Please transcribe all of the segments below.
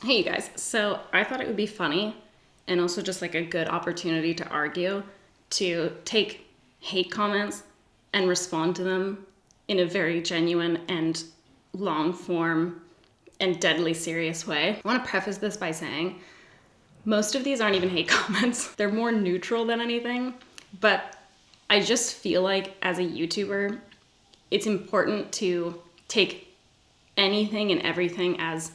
Hey you guys, so I thought it would be funny and also just like a good opportunity to argue to take hate comments and respond to them in a very genuine and long form and deadly serious way. I want to preface this by saying most of these aren't even hate comments. They're more neutral than anything, but I just feel like as a YouTuber, it's important to take anything and everything as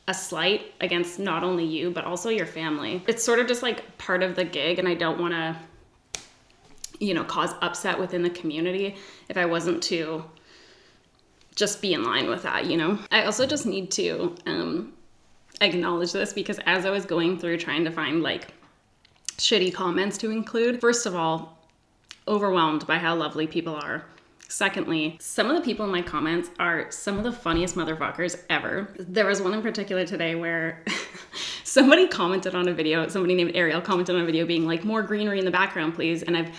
a slight against not only you, but also your family. It's sort of just like part of the gig, and I don't want to, cause upset within the community if I wasn't to just be in line with that, I also just need to acknowledge this because as I was going through trying to find like shitty comments to include, first of all, overwhelmed by how lovely people are. Secondly, some of the people in my comments are some of the funniest motherfuckers ever. There was one in particular today where somebody commented on a video, somebody named Ariel commented on a video being like, more greenery in the background, please. And I've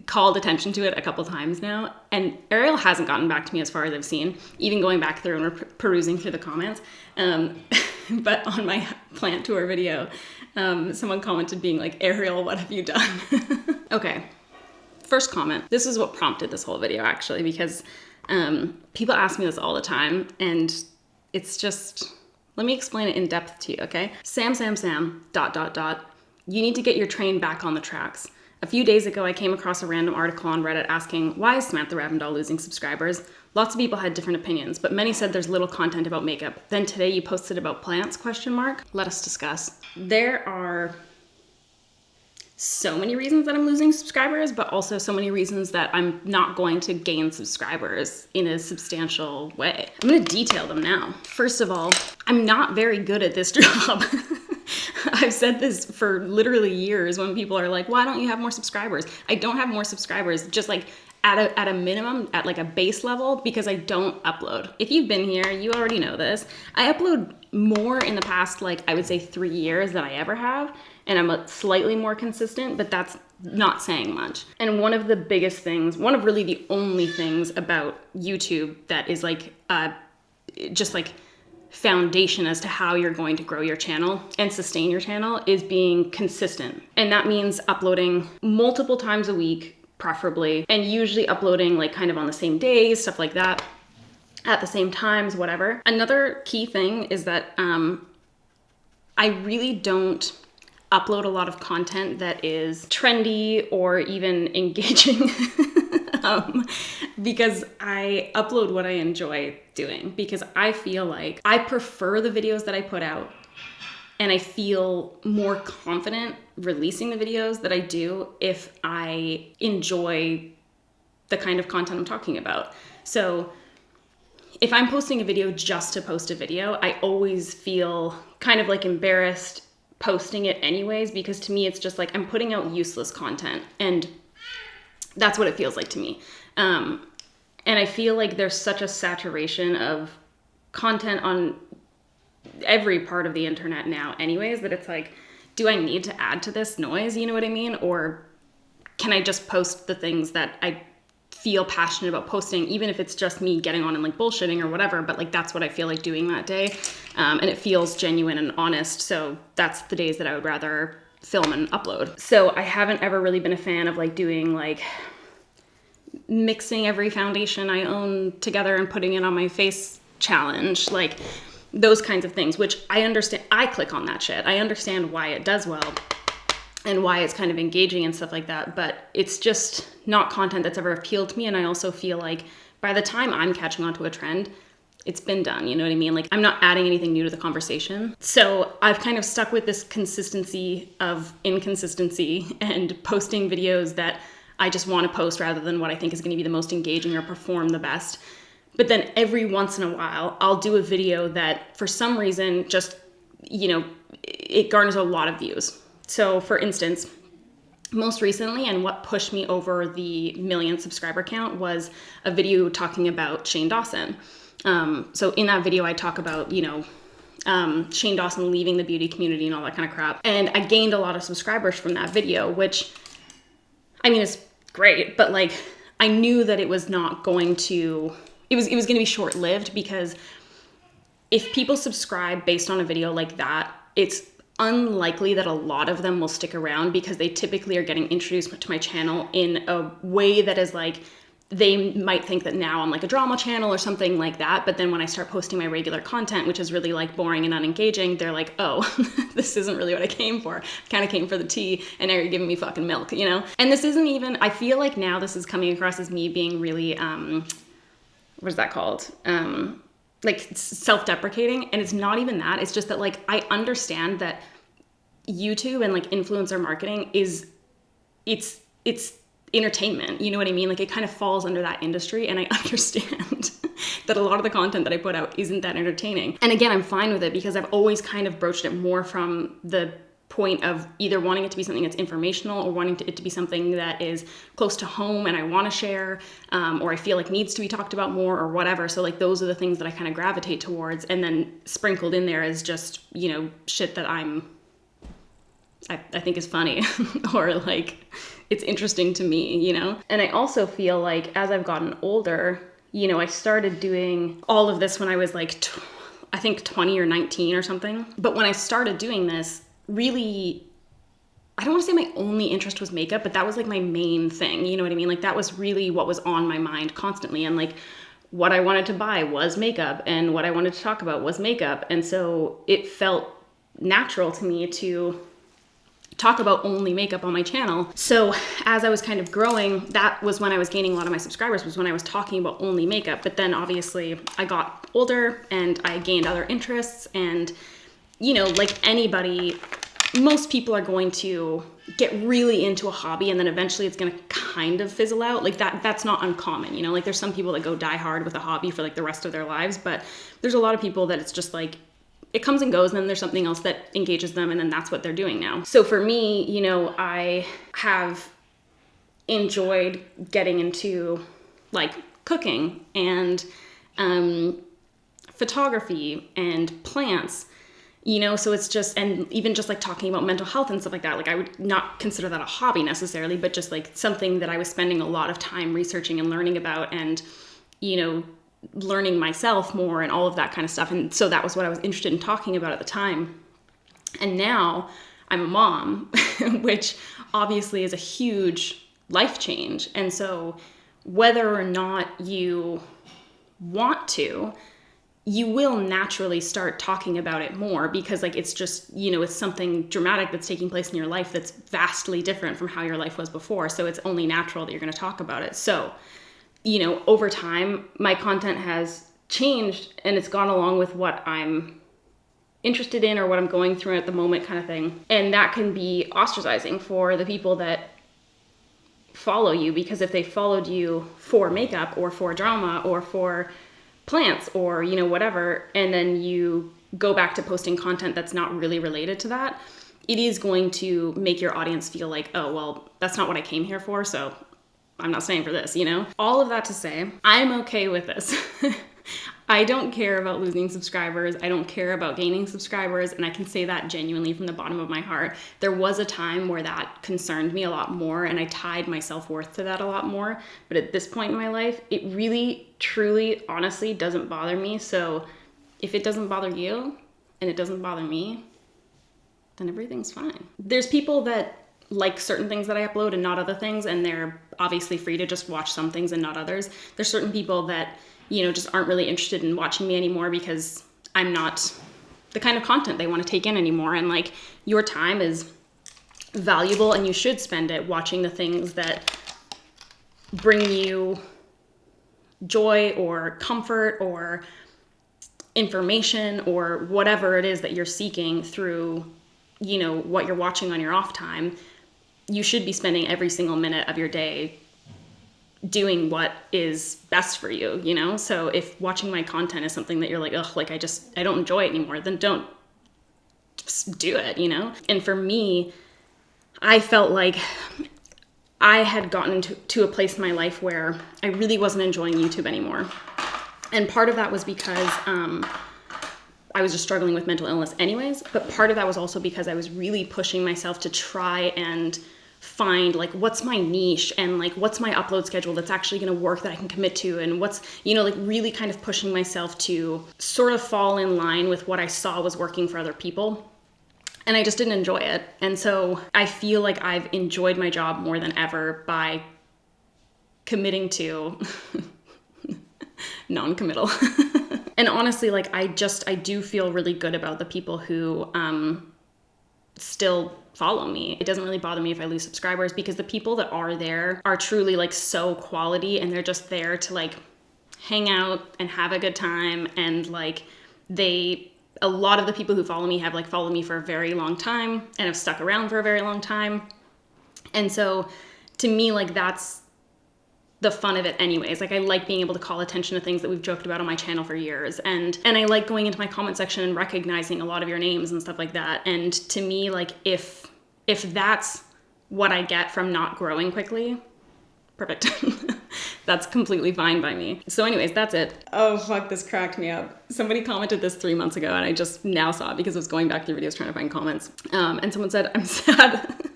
called attention to it a couple times now. And Ariel hasn't gotten back to me as far as I've seen, even going back through and perusing through the comments. But on my plant tour video, someone commented being like, Ariel, what have you done? Okay. First comment. This is what prompted this whole video actually, because people ask me this all the time and it's just, let me explain it in depth to you, okay? Sam, you need to get your train back on the tracks. A few days ago, I came across a random article on Reddit asking, why is Samantha Ravndal losing subscribers? Lots of people had different opinions, but many said there's little content about makeup. Then today you posted about plants, ? Let us discuss. There are so many reasons that I'm losing subscribers, but also so many reasons that I'm not going to gain subscribers in a substantial way. I'm gonna detail them now. First of all, I'm not very good at this job. I've said this for literally years when people are like, why don't you have more subscribers? I don't have more subscribers, just like at a minimum, at like a base level, because I don't upload. If you've been here, you already know this. I upload more in the past, like I would say 3 years than I ever have. And I'm slightly more consistent, but that's not saying much. And one of the biggest things, one of really the only things about YouTube that is like, just like foundation as to how you're going to grow your channel and sustain your channel is being consistent. And that means uploading multiple times a week, preferably, and usually uploading like kind of on the same days, stuff like that, at the same times, whatever. Another key thing is that I really don't upload a lot of content that is trendy or even engaging because I upload what I enjoy doing, because I feel like I prefer the videos that I put out and I feel more confident releasing the videos that I do if I enjoy the kind of content I'm talking about. So if I'm posting a video just to post a video, I always feel kind of like embarrassed posting it anyways, because to me it's just like I'm putting out useless content, and that's what it feels like to me. And I feel like there's such a saturation of content on every part of the internet now anyways, that it's like, do I need to add to this noise, you know what I mean? Or can I just post the things that I feel passionate about posting, even if it's just me getting on and like bullshitting or whatever, but like that's what I feel like doing that day. And it feels genuine and honest. So that's the days that I would rather film and upload. So I haven't ever really been a fan of like doing like mixing every foundation I own together and putting it on my face challenge, like those kinds of things, which I understand. I click on that shit. I understand why it does well and why it's kind of engaging and stuff like that, but it's just not content that's ever appealed to me. And I also feel like by the time I'm catching on to a trend, it's been done, you know what I mean? Like I'm not adding anything new to the conversation. So I've kind of stuck with this consistency of inconsistency and posting videos that I just want to post rather than what I think is going to be the most engaging or perform the best. But then every once in a while, I'll do a video that for some reason just, it garners a lot of views. So for instance, most recently, and what pushed me over the 1 million subscriber count, was a video talking about Shane Dawson. So in that video, I talk about, Shane Dawson leaving the beauty community and all that kind of crap. And I gained a lot of subscribers from that video, which, I mean, is great, but like, I knew that it was not going to, it was going to be short-lived, because if people subscribe based on a video like that, it's unlikely that a lot of them will stick around, because they typically are getting introduced to my channel in a way that is like, they might think that now I'm like a drama channel or something like that. But then when I start posting my regular content, which is really like boring and unengaging, they're like, oh, this isn't really what I came for. I kind of came for the tea, and now you're giving me fucking milk, you know? And this isn't even, I feel like now this is coming across as me being really, what is that called? Like self-deprecating. And it's not even that. It's just that like, I understand that YouTube and like influencer marketing is, it's entertainment, you know what I mean? Like it kind of falls under that industry, and I understand that a lot of the content that I put out isn't that entertaining. And again, I'm fine with it, because I've always kind of broached it more from the point of either wanting it to be something that's informational, or wanting it to be something that is close to home and I want to share, or I feel like needs to be talked about more, or whatever. So like those are the things that I kind of gravitate towards, and then sprinkled in there is just, you know, shit that I think is funny or like it's interesting to me, you know? And I also feel like as I've gotten older, you know, I started doing all of this when I was like, I think 20 or 19 or something. But when I started doing this, really, I don't want to say my only interest was makeup, but that was like my main thing, you know what I mean? Like that was really what was on my mind constantly. And like what I wanted to buy was makeup, and what I wanted to talk about was makeup. And so it felt natural to me to talk about only makeup on my channel. So as I was kind of growing, that was when I was gaining a lot of my subscribers, was when I was talking about only makeup. But then obviously I got older and I gained other interests, and you know, like anybody, most people are going to get really into a hobby and then eventually it's going to kind of fizzle out. Like that's not uncommon, you know? Like there's some people that go die hard with a hobby for like the rest of their lives, but there's a lot of people that it's just like it comes and goes, and then there's something else that engages them, and then that's what they're doing now. So for me, you know, I have enjoyed getting into like cooking and photography and plants, you know, so it's just, and even just like talking about mental health and stuff like that. Like I would not consider that a hobby necessarily, but just like something that I was spending a lot of time researching and learning about, and, you know, learning myself more and all of that kind of stuff. And so that was what I was interested in talking about at the time. And now I'm a mom, which obviously is a huge life change. And so whether or not you want to, you will naturally start talking about it more, because like it's just, you know, it's something dramatic that's taking place in your life that's vastly different from how your life was before. So it's only natural that you're going to talk about it. So, you know, over time, my content has changed, and it's gone along with what I'm interested in or what I'm going through at the moment, kind of thing. And that can be ostracizing for the people that follow you, because if they followed you for makeup or for drama or for plants or, you know, whatever, and then you go back to posting content that's not really related to that, it is going to make your audience feel like, oh, well, that's not what I came here for, so I'm not staying for this, you know? All of that to say, I'm okay with this. I don't care about losing subscribers. I don't care about gaining subscribers. And I can say that genuinely from the bottom of my heart. There was a time where that concerned me a lot more, and I tied my self-worth to that a lot more. But at this point in my life, it really, truly, honestly doesn't bother me. So if it doesn't bother you and it doesn't bother me, then everything's fine. There's people that like certain things that I upload and not other things, and they're obviously free to just watch some things and not others. There's certain people that, you know, just aren't really interested in watching me anymore because I'm not the kind of content they want to take in anymore. And like, your time is valuable, and you should spend it watching the things that bring you joy or comfort or information or whatever it is that you're seeking through, you know, what you're watching on your off time. You should be spending every single minute of your day doing what is best for you, you know? So if watching my content is something that you're like, ugh, like I don't enjoy it anymore, then don't just do it, you know? And for me, I felt like I had gotten to a place in my life where I really wasn't enjoying YouTube anymore. And part of that was because I was just struggling with mental illness anyways, but part of that was also because I was really pushing myself to try and find like what's my niche and like what's my upload schedule that's actually going to work that I can commit to, and what's, you know, like really kind of pushing myself to sort of fall in line with what I saw was working for other people. And I just didn't enjoy it. And so I feel like I've enjoyed my job more than ever by committing to non-committal. And honestly, like I do feel really good about the people who still follow me. It doesn't really bother me if I lose subscribers, because the people that are there are truly like so quality, and they're just there to like hang out and have a good time. And like a lot of the people who follow me have like followed me for a very long time and have stuck around for a very long time. And so to me, like that's the fun of it anyways. Like I like being able to call attention to things that we've joked about on my channel for years. And I like going into my comment section and recognizing a lot of your names and stuff like that. And to me, like if that's what I get from not growing quickly, perfect. That's completely fine by me. So anyways, that's it. Oh fuck, this cracked me up. Somebody commented this 3 months ago and I just now saw it because I was going back through videos trying to find comments. And someone said, I'm sad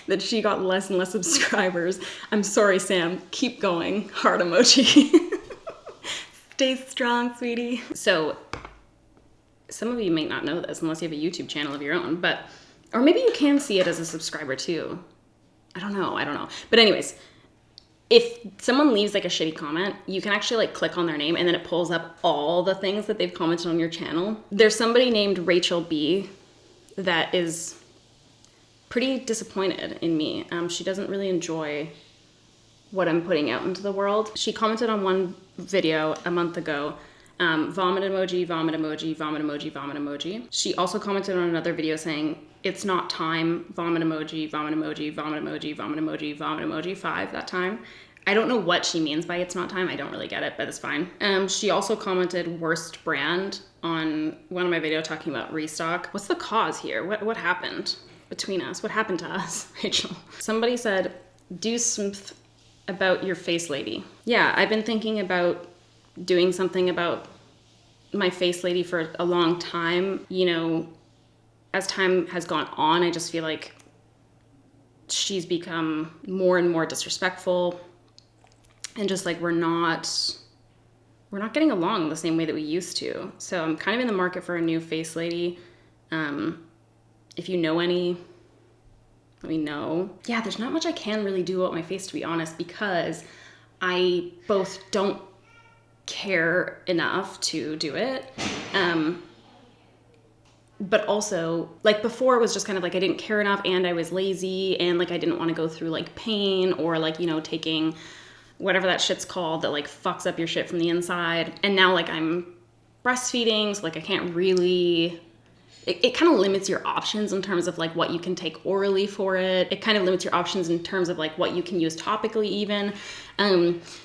that she got less and less subscribers. I'm sorry, Sam. Keep going. Heart emoji. Stay strong, sweetie. So some of you may not know this unless you have a YouTube channel of your own, or maybe you can see it as a subscriber too. I don't know. But anyways, if someone leaves like a shitty comment, you can actually like click on their name and then it pulls up all the things that they've commented on your channel. There's somebody named Rachel B that is pretty disappointed in me. She doesn't really enjoy what I'm putting out into the world. She commented on one video a month ago, vomit emoji, vomit emoji, vomit emoji, vomit emoji. She also commented on another video saying, it's not time, vomit emoji, vomit emoji, vomit emoji, vomit emoji, vomit emoji, 5 that time. I don't know what she means by it's not time. I don't really get it, but it's fine. She also commented worst brand on one of my videos talking about restock. What's the cause here? What happened between us? What happened to us, Rachel? Somebody said, do something about your face lady. Yeah, I've been thinking about doing something about my face lady for a long time. You know, as time has gone on, I just feel like she's become more and more disrespectful, and just like we're not getting along the same way that we used to. So I'm kind of in the market for a new face lady. If you know any, let me know. Yeah, there's not much I can really do about my face, to be honest, because I both don't care enough to do it. But also, like before it was just kind of like I didn't care enough and I was lazy and like I didn't want to go through like pain or like, you know, taking whatever that shit's called that like fucks up your shit from the inside. And now like I'm breastfeeding, so like I can't really, it kind of limits your options in terms of like what you can take orally for it. It kind of limits your options in terms of like what you can use topically even.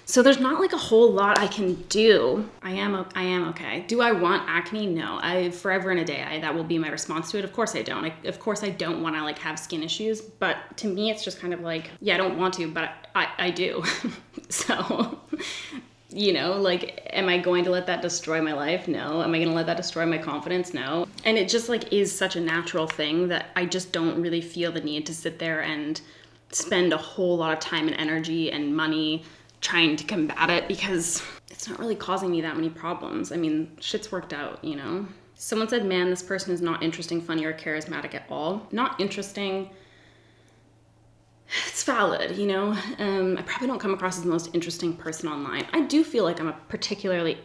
So there's not like a whole lot I can do. I am okay. Do I want acne? No. Forever and a day, that will be my response to it. Of course I don't. Of course I don't want to like have skin issues, but to me it's just kind of like, yeah, I don't want to, but I do. So, you know, like, am I going to let that destroy my life? No. Am I going to let that destroy my confidence? No. And it just like is such a natural thing that I just don't really feel the need to sit there and spend a whole lot of time and energy and money trying to combat it, because it's not really causing me that many problems. I mean, shit's worked out, you know? Someone said, man, this person is not interesting, funny, or charismatic at all. Not interesting. It's valid, you know? I probably don't come across as the most interesting person online. I do feel like I'm a not particularly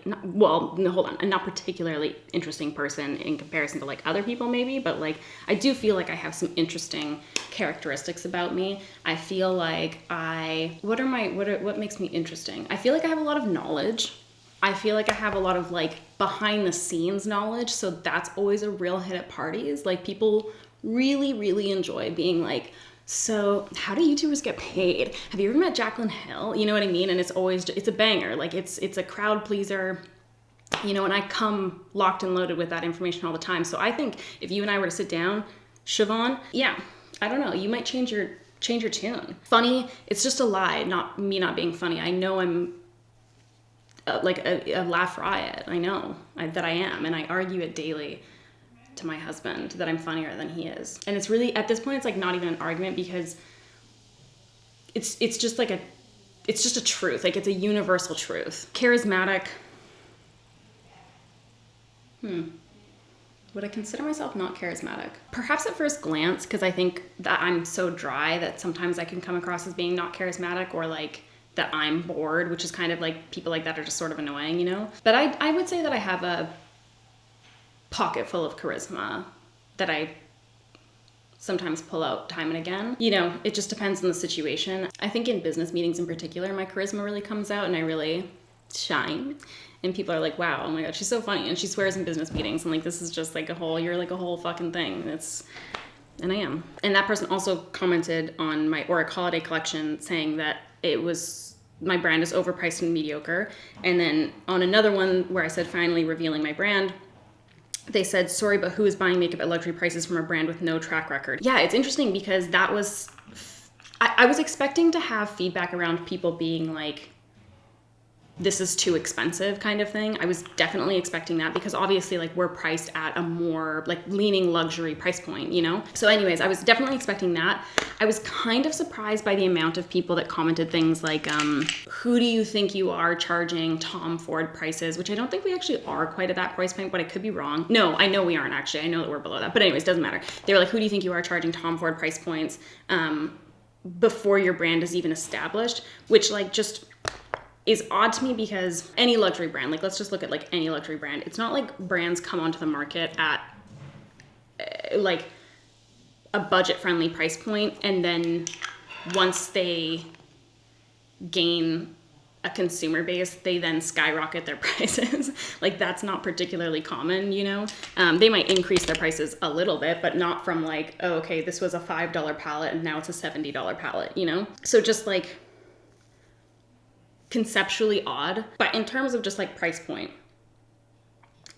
interesting person in comparison to like other people maybe, but like I do feel like I have some interesting characteristics about me. I feel like what makes me interesting? I feel like I have a lot of knowledge. I feel like I have a lot of like behind the scenes knowledge, so that's always a real hit at parties. Like people really, really enjoy being like, so how do YouTubers get paid? Have you ever met Jaclyn Hill? You know what I mean? And it's a banger. Like it's a crowd pleaser, you know, and I come locked and loaded with that information all the time. So I think if you and I were to sit down, Siobhan, yeah, I don't know, you might change your tune. Funny, it's just a lie, not me not being funny. I know I'm like a laugh riot. I know that I am, and I argue it daily to my husband that I'm funnier than he is. And it's really, at this point, it's like not even an argument, because it's just like it's just a truth. Like, it's a universal truth. Charismatic. Would I consider myself not charismatic? Perhaps at first glance, because I think that I'm so dry that sometimes I can come across as being not charismatic, or like that I'm bored, which is kind of like, people like that are just sort of annoying, you know? But I would say that I have a pocket full of charisma that I sometimes pull out time and again. You know, it just depends on the situation. I think in business meetings in particular, my charisma really comes out and I really shine. And people are like, wow, oh my God, she's so funny. And she swears in business meetings. And like, this is just like you're like a whole fucking thing. And I am. And that person also commented on my Auric holiday collection saying that my brand is overpriced and mediocre. And then on another one where I said, finally revealing my brand, they said, sorry, but who is buying makeup at luxury prices from a brand with no track record? Yeah, it's interesting because I was expecting to have feedback around people being like, this is too expensive kind of thing. I was definitely expecting that because obviously like we're priced at a more like leaning luxury price point, you know? So anyways, I was definitely expecting that. I was kind of surprised by the amount of people that commented things like, who do you think you are charging Tom Ford prices? Which I don't think we actually are quite at that price point, but I could be wrong. No, I know we aren't actually. I know that we're below that. But anyways, doesn't matter. They were like, who do you think you are charging Tom Ford price points before your brand is even established? Which like just is odd to me because any luxury brand, like let's just look at like any luxury brand. It's not like brands come onto the market at like a budget friendly price point and then once they gain a consumer base, they then skyrocket their prices. Like that's not particularly common, you know? They might increase their prices a little bit, but not from like, oh, okay, this was a $5 palette and now it's a $70 palette, you know? So just like, conceptually odd, but in terms of just like price point,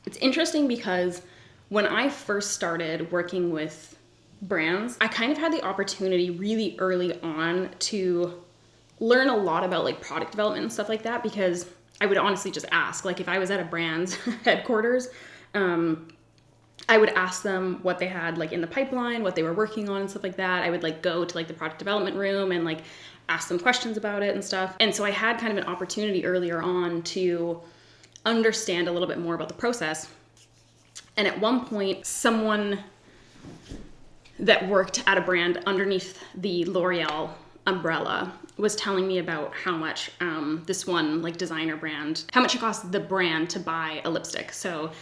it's interesting because when I first started working with brands, I kind of had the opportunity really early on to learn a lot about like product development and stuff like that because I would honestly just ask, like if I was at a brand's headquarters, I would ask them what they had like in the pipeline, what they were working on and stuff like that. I would like go to like the product development room and like ask them questions about it and stuff. And so I had kind of an opportunity earlier on to understand a little bit more about the process. And at one point, someone that worked at a brand underneath the L'Oreal umbrella was telling me about how much this one like designer brand, how much it cost the brand to buy a lipstick. So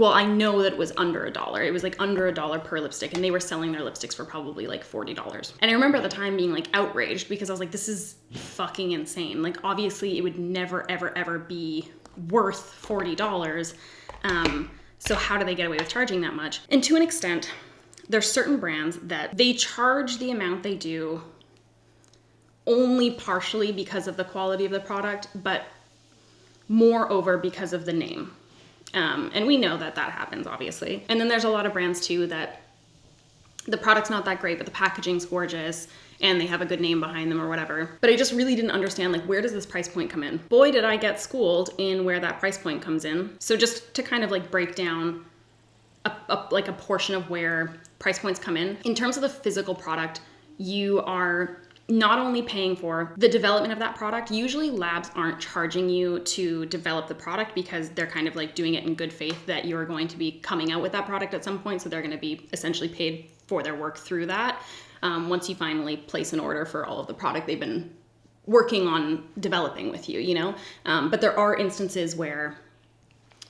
I know that it was under $1. It was like under $1 per lipstick and they were selling their lipsticks for probably like $40. And I remember at the time being like outraged because I was like, this is fucking insane. Like obviously it would never, ever, ever be worth $40. So how do they get away with charging that much? And to an extent, there's certain brands that they charge the amount they do only partially because of the quality of the product, but moreover because of the name. And we know that happens, obviously. And then there's a lot of brands too that the product's not that great, but the packaging's gorgeous and they have a good name behind them or whatever. But I just really didn't understand, like, where does this price point come in? Boy, did I get schooled in where that price point comes in. So just to kind of like break down like a portion of where price points come in terms of the physical product, you are not only paying for the development of that product. Usually labs aren't charging you to develop the product because they're kind of like doing it in good faith that you're going to be coming out with that product at some point. So they're going to be essentially paid for their work through that. Once you finally place an order for all of the product they've been working on developing with you, you know? But there are instances where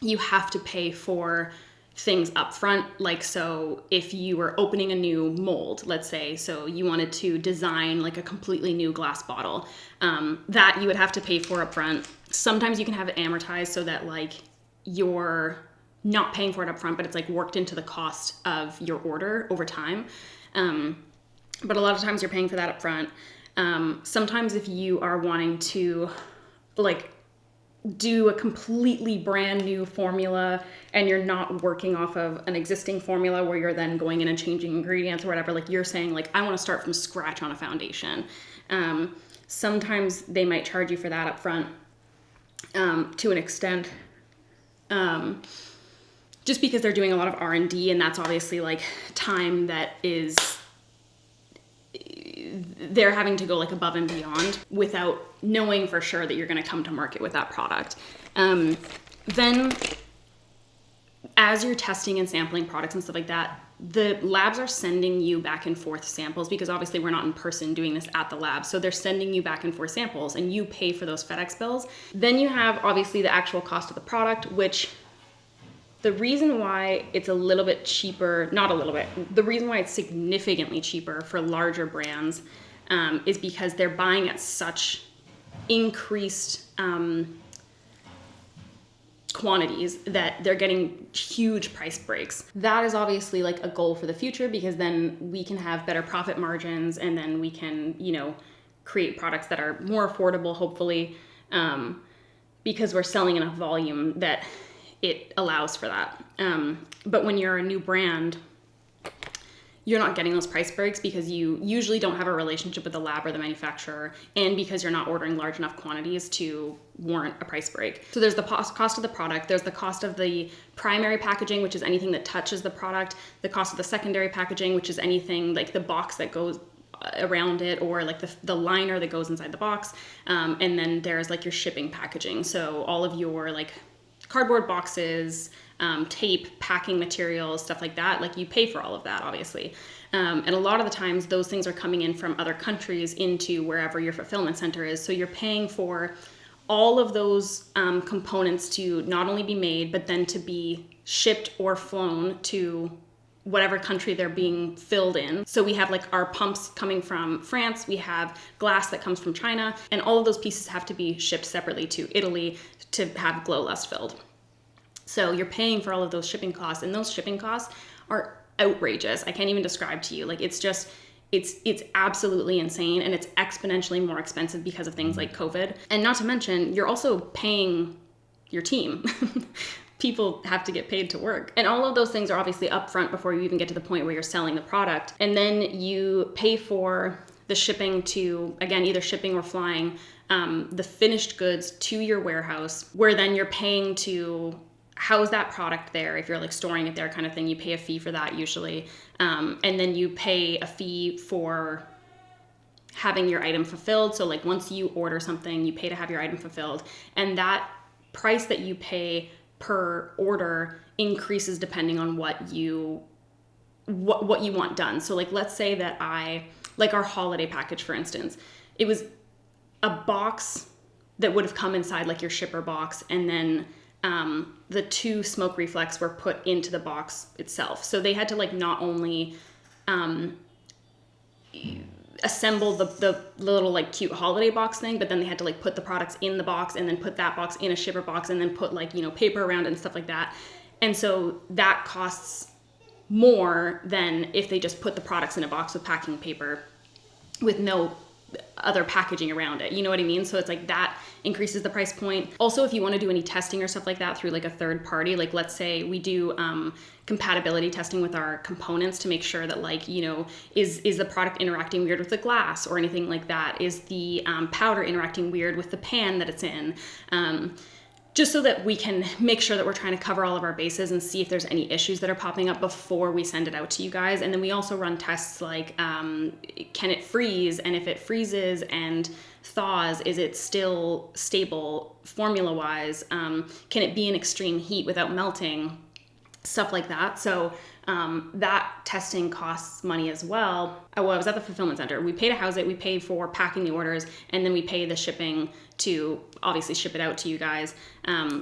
you have to pay for things up front. Like, so if you were opening a new mold, let's say, so you wanted to design like a completely new glass bottle, that you would have to pay for up front. Sometimes you can have it amortized so that like you're not paying for it up front, but it's like worked into the cost of your order over time. But a lot of times you're paying for that up front. Sometimes if you are wanting to like do a completely brand new formula and you're not working off of an existing formula where you're then going in and changing ingredients or whatever, like you're saying like, I want to start from scratch on a foundation. Sometimes they might charge you for that up front to an extent, just because they're doing a lot of R&D and that's obviously like time that is they're having to go like above and beyond without knowing for sure that you're going to come to market with that product. Then as you're testing and sampling products and stuff like that, the labs are sending you back and forth samples, because obviously we're not in person doing this at the lab. So they're sending you back and forth samples and you pay for those FedEx bills. Then you have obviously the actual cost of the product, which the reason why it's a little bit cheaper, not a little bit, the reason why it's significantly cheaper for larger brands is because they're buying at such increased quantities that they're getting huge price breaks. That is obviously like a goal for the future, because then we can have better profit margins, and then we can, you know, create products that are more affordable, hopefully, because we're selling enough volume that it allows for that. But when you're a new brand, you're not getting those price breaks because you usually don't have a relationship with the lab or the manufacturer, and because you're not ordering large enough quantities to warrant a price break. So there's the cost of the product, there's the cost of the primary packaging, which is anything that touches the product, the cost of the secondary packaging, which is anything like the box that goes around it, or like the liner that goes inside the box, and then there's like your shipping packaging. So all of your like cardboard boxes, tape, packing materials, stuff like that, like you pay for all of that, obviously. And a lot of the times those things are coming in from other countries into wherever your fulfillment center is. So you're paying for all of those components to not only be made, but then to be shipped or flown to whatever country they're being filled in. So we have like our pumps coming from France, we have glass that comes from China, and all of those pieces have to be shipped separately to Italy to have Glow Lust filled. So you're paying for all of those shipping costs, and those shipping costs are outrageous. I can't even describe to you. Like it's just, it's absolutely insane, and it's exponentially more expensive because of things like COVID. And not to mention, you're also paying your team. People have to get paid to work. And all of those things are obviously upfront before you even get to the point where you're selling the product. And then you pay for the shipping to, again, either shipping or flying the finished goods to your warehouse, where then you're paying to house that product there. If you're like storing it there kind of thing, you pay a fee for that usually. And then you pay a fee for having your item fulfilled. So like once you order something, you pay to have your item fulfilled. And that price that you pay per order increases depending on what you want done. So like, let's say that like our holiday package, for instance, it was a box that would have come inside like your shipper box, and then the 2 smoke reflex were put into the box itself. So they had to like not only assemble the little like cute holiday box thing, but then they had to like put the products in the box, and then put that box in a shipper box, and then put like, you know, paper around it and stuff like that. And so that costs more than if they just put the products in a box with packing paper with no other packaging around it. You know what I mean? So it's like that increases the price point. Also, if you want to do any testing or stuff like that through like a third party, like let's say we do compatibility testing with our components to make sure that like, you know, is the product interacting weird with the glass or anything like that? Is the powder interacting weird with the pan that it's in? Just so that we can make sure that we're trying to cover all of our bases and see if there's any issues that are popping up before we send it out to you guys. And then we also run tests like, can it freeze? And if it freezes and thaws, is it still stable formula-wise? Can it be in extreme heat without melting? Stuff like that. So that testing costs money as well. I was at the fulfillment center. We pay to house it, we pay for packing the orders, and then we pay the shipping to obviously ship it out to you guys,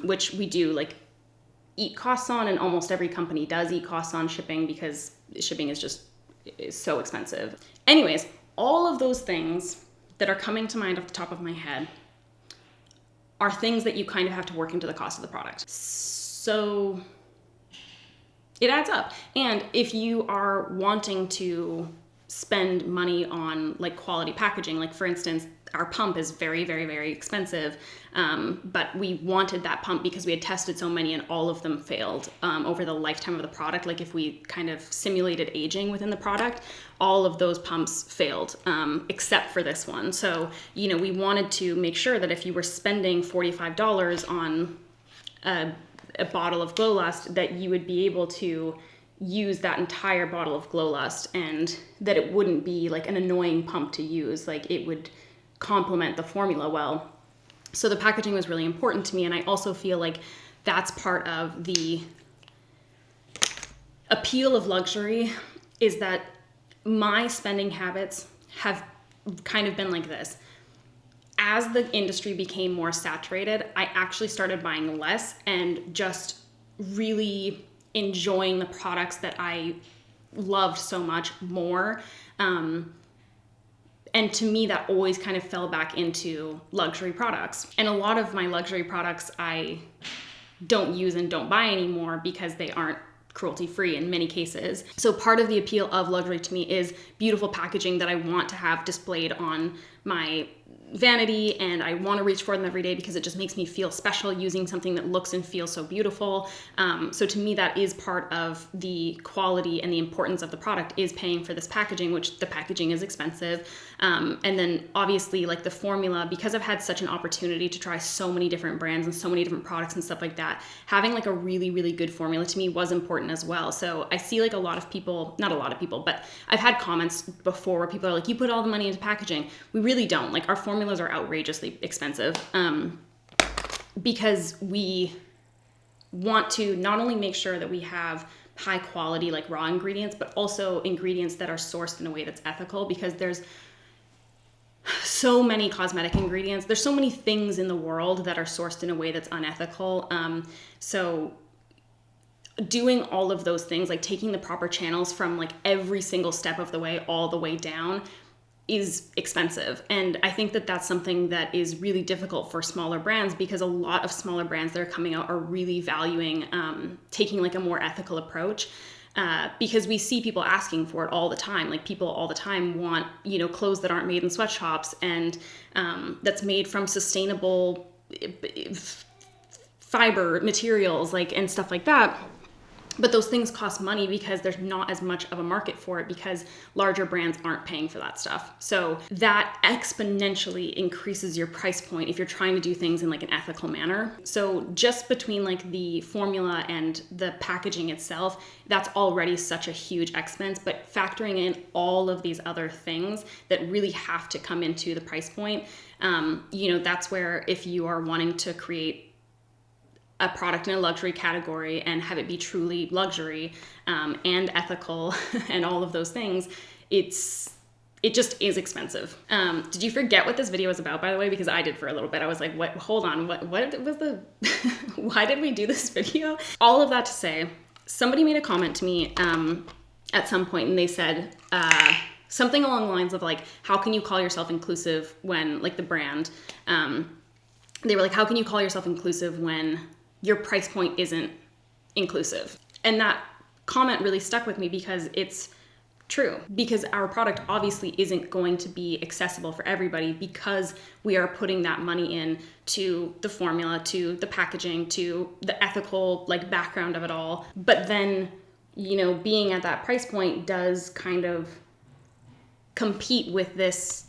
which we do like eat costs on, and almost every company does eat costs on shipping because shipping is so expensive. Anyways, all of those things that are coming to mind off the top of my head are things that you kind of have to work into the cost of the product. So it adds up. And if you are wanting to spend money on like quality packaging, like for instance, our pump is very, very, very expensive, but we wanted that pump because we had tested so many and all of them failed over the lifetime of the product. Like if we kind of simulated aging within the product, all of those pumps failed except for this one. So, you know, we wanted to make sure that if you were spending $45 on a bottle of Glow Lust, that you would be able to use that entire bottle of Glow Lust, and that it wouldn't be like an annoying pump to use. Like it would complement the formula well. So the packaging was really important to me. And I also feel like that's part of the appeal of luxury, is that my spending habits have kind of been like this. As the industry became more saturated, I actually started buying less and just really enjoying the products that I loved so much more. And to me, that always kind of fell back into luxury products. And a lot of my luxury products I don't use and don't buy anymore because they aren't cruelty-free in many cases. So part of the appeal of luxury to me is beautiful packaging that I want to have displayed on my vanity, and I want to reach for them every day because it just makes me feel special using something that looks and feels so beautiful. So to me, that is part of the quality and the importance of the product, is paying for this packaging, which the packaging is expensive. And then obviously like the formula, because I've had such an opportunity to try so many different brands and so many different products and stuff like that, having like a really, really good formula to me was important as well. So I see like a lot of people, not a lot of people, but I've had comments before where people are like, you put all the money into packaging. We really don't. Like our formulas are outrageously expensive, because we want to not only make sure that we have high quality like raw ingredients, but also ingredients that are sourced in a way that's ethical, because there's so many cosmetic ingredients. There's so many things in the world that are sourced in a way that's unethical. So doing all of those things, like taking the proper channels from like every single step of the way, all the way down, is expensive. And I think that that's something that is really difficult for smaller brands, because a lot of smaller brands that are coming out are really valuing taking like a more ethical approach. Because we see people asking for it all the time. Like people all the time want, you know, clothes that aren't made in sweatshops, and that's made from sustainable fiber materials, like, and stuff like that. But those things cost money because there's not as much of a market for it, because larger brands aren't paying for that stuff. So that exponentially increases your price point if you're trying to do things in like an ethical manner. So just between like the formula and the packaging itself, that's already such a huge expense. But factoring in all of these other things that really have to come into the price point, you know, that's where if you are wanting to create a product in a luxury category and have it be truly luxury and ethical and all of those things, it just is expensive. Did you forget what this video was about, by the way? Because I did for a little bit. I was like, what, hold on, what was the, why did we do this video? All of that to say, somebody made a comment to me at some point, and they said something along the lines of like, how can you call yourself inclusive when, like the brand, they were like, how can you call yourself inclusive when your price point isn't inclusive? And that comment really stuck with me, because it's true. Because our product obviously isn't going to be accessible for everybody, because we are putting that money in to the formula, to the packaging, to the ethical like background of it all. But then, you know, being at that price point does kind of compete with this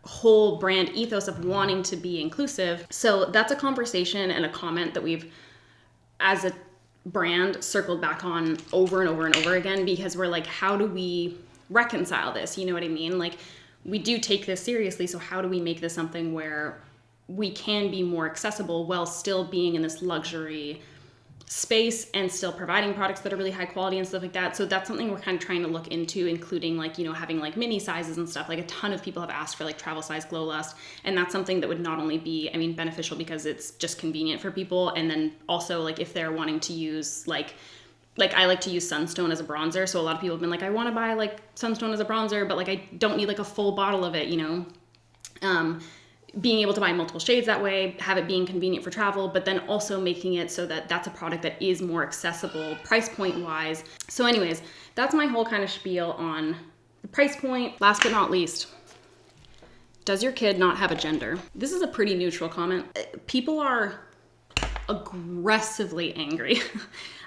whole brand ethos of wanting to be inclusive. So that's a conversation and a comment that we've, as a brand, circled back on over and over and over again, because we're like, how do we reconcile this? You know what I mean? Like, we do take this seriously, so how do we make this something where we can be more accessible while still being in this luxury space and still providing products that are really high quality and stuff like that? So that's something we're kind of trying to look into, including like, you know, having like mini sizes and stuff. Like a ton of people have asked for like travel size Glow Lust, and that's something that would not only be, I mean, beneficial because it's just convenient for people, and then also like if they're wanting to use like I like to use Sunstone as a bronzer, so a lot of people have been like, I want to buy like Sunstone as a bronzer, but like I don't need like a full bottle of it, you know. Being able to buy multiple shades that way, have it being convenient for travel, but then also making it so that that's a product that is more accessible price point wise. So anyways, that's my whole kind of spiel on the price point. Last but not least, does your kid not have a gender? This is a pretty neutral comment. People are aggressively angry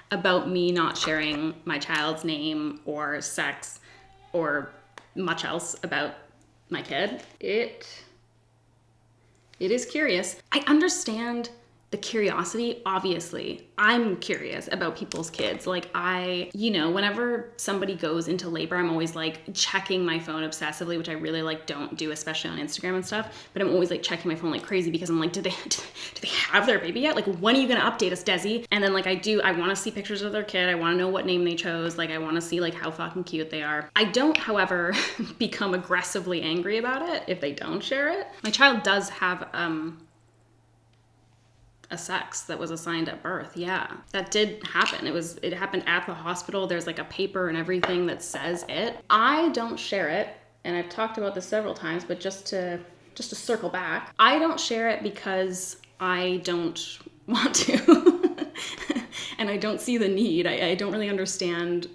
about me not sharing my child's name or sex or much else about my kid. It is curious. I understand the curiosity, obviously, I'm curious about people's kids. Like whenever somebody goes into labor, I'm always like checking my phone obsessively, which I really like don't do, especially on Instagram and stuff. But I'm always like checking my phone like crazy because I'm like, do they have their baby yet? Like, when are you gonna update us, Desi? And then like I want to see pictures of their kid. I want to know what name they chose. Like, I want to see like how fucking cute they are. I don't, however, become aggressively angry about it if they don't share it. My child does have a sex that was assigned at birth. Yeah, that did happen. It happened at the hospital. There's like a paper and everything that says it. I don't share it, and I've talked about this several times, but just to circle back, I don't share it because I don't want to. And I don't see the need. I don't really understand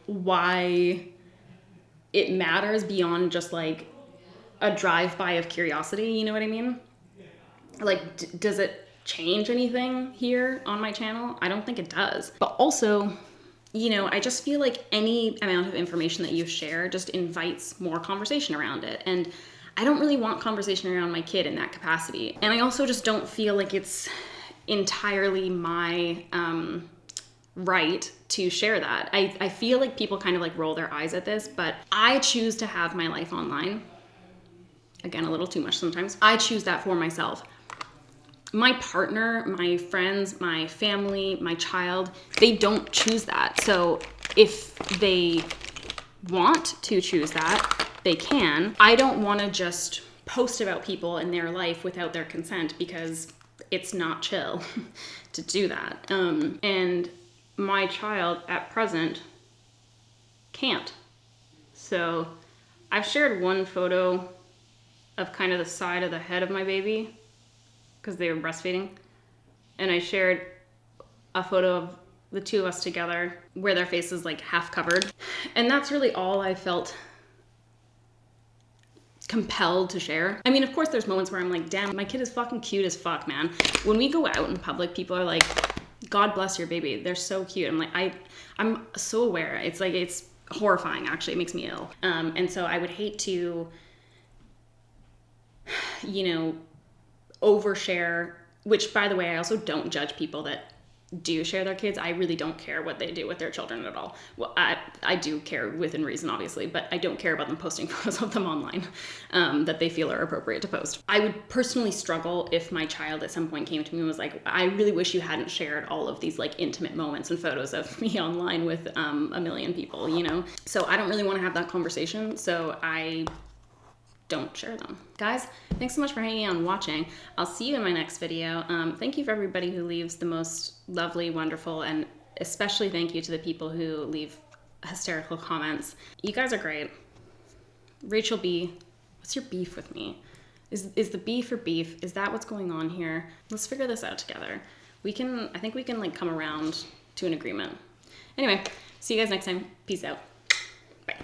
why it matters beyond just like a drive-by of curiosity, you know what I mean? Like, does it change anything here on my channel? I don't think it does. But also, I just feel like any amount of information that you share just invites more conversation around it. And I don't really want conversation around my kid in that capacity. And I also just don't feel like it's entirely my right to share that. I feel like people kind of like roll their eyes at this, but I choose to have my life online. Again, a little too much sometimes. I choose that for myself. My partner, my friends, my family, my child, they don't choose that. So if they want to choose that, they can. I don't want to just post about people in their life without their consent because it's not chill to do that. And my child at present can't. So I've shared one photo of kind of the side of the head of my baby, because they were breastfeeding. And I shared a photo of the two of us together where their face is like half covered. And that's really all I felt compelled to share. I mean, of course there's moments where I'm like, damn, my kid is fucking cute as fuck, man. When we go out in public, people are like, God bless your baby. They're so cute. I'm like, I'm so aware. It's like, it's horrifying, actually. It makes me ill. And so I would hate to, overshare, which by the way, I also don't judge people that do share their kids. I really don't care what they do with their children at all. Well, I do care within reason, obviously, but I don't care about them posting photos of them online that they feel are appropriate to post. I would personally struggle if my child at some point came to me and was like, I really wish you hadn't shared all of these like intimate moments and photos of me online with a million people, So I don't really want to have that conversation. So I don't share them. Guys, thanks so much for hanging out and watching. I'll see you in my next video. Thank you for everybody who leaves the most lovely, wonderful, and especially thank you to the people who leave hysterical comments. You guys are great. Rachel B, what's your beef with me? Is the beef or beef? Is that what's going on here? Let's figure this out together. I think we can like come around to an agreement. Anyway, see you guys next time. Peace out. Bye.